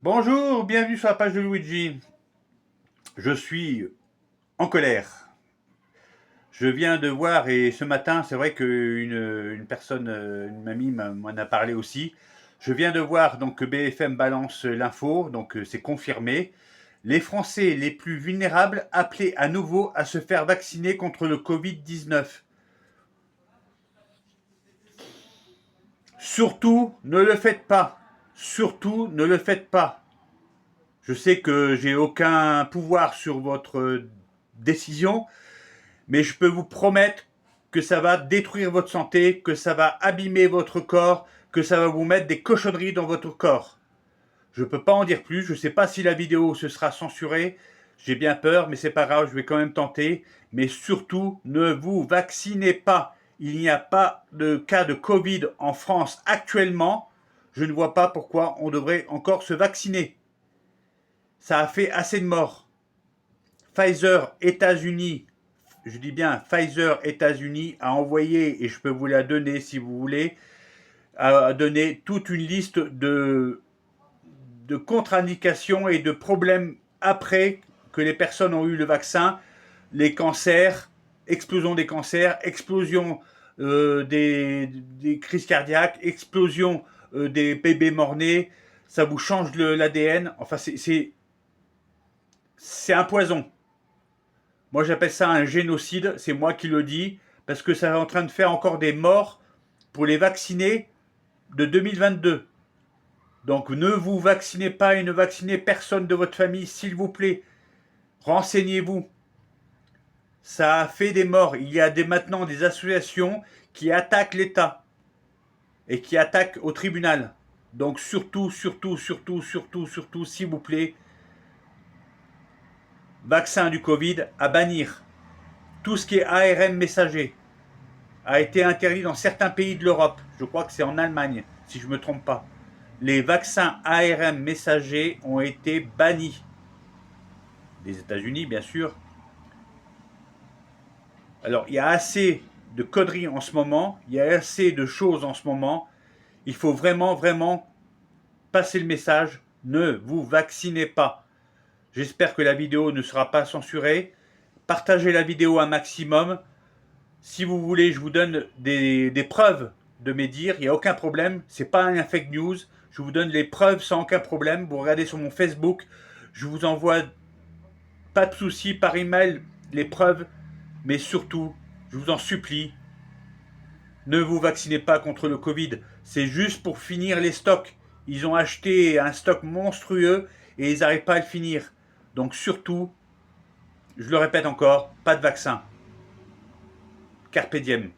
Bonjour, bienvenue sur la page de Luigi. Je suis en colère. Je viens de voir, et ce matin, c'est vrai qu'une personne, une mamie m'en a parlé aussi. Je viens de voir donc que BFM balance l'info, donc c'est confirmé. Les Français les plus vulnérables appelés à nouveau à se faire vacciner contre le Covid-19. Surtout, ne le faites pas. Surtout, ne le faites pas. Je sais que j'ai aucun pouvoir sur votre décision, mais je peux vous promettre que ça va détruire votre santé, que ça va abîmer votre corps, que ça va vous mettre des cochonneries dans votre corps. Je ne peux pas en dire plus, je ne sais pas si la vidéo se sera censurée, j'ai bien peur, mais c'est pas grave, je vais quand même tenter. Mais surtout, ne vous vaccinez pas. Il n'y a pas de cas de Covid en France actuellement. Je ne vois pas pourquoi on devrait encore se vacciner. Ça a fait assez de morts. Pfizer, États-Unis, je dis bien Pfizer États-Unis a envoyé, et je peux vous la donner si vous voulez, a donné toute une liste de contre-indications et de problèmes après que les personnes ont eu le vaccin, les cancers, explosion des cancers, explosion des crises cardiaques, explosion des bébés morts-nés, ça vous change l'ADN, enfin c'est un poison. Moi, j'appelle ça un génocide, c'est moi qui le dis, parce que ça est en train de faire encore des morts pour les vaccinés de 2022. Donc, ne vous vaccinez pas et ne vaccinez personne de votre famille, s'il vous plaît. Renseignez-vous. Ça a fait des morts. Il y a maintenant des associations qui attaquent l'État et qui attaquent au tribunal. Donc, surtout, surtout, surtout, surtout, surtout, s'il vous plaît, vaccin du Covid à bannir. Tout ce qui est ARN messager a été interdit dans certains pays de l'Europe. Je crois que c'est en Allemagne, si je ne me trompe pas. Les vaccins ARN messagers ont été bannis. Des États-Unis, bien sûr. Alors, il y a assez de conneries en ce moment, il y a assez de choses en ce moment. Il faut vraiment, vraiment passer le message. Ne vous vaccinez pas. J'espère que la vidéo ne sera pas censurée. Partagez la vidéo un maximum. Si vous voulez, je vous donne des preuves de mes dires. Il n'y a aucun problème. Ce n'est pas un fake news. Je vous donne les preuves sans aucun problème. Vous regardez sur mon Facebook. Je vous envoie, pas de souci, par email, les preuves. Mais surtout, je vous en supplie, ne vous vaccinez pas contre le Covid. C'est juste pour finir les stocks. Ils ont acheté un stock monstrueux et ils n'arrivent pas à le finir. Donc surtout, je le répète encore, pas de vaccin. Carpe diem.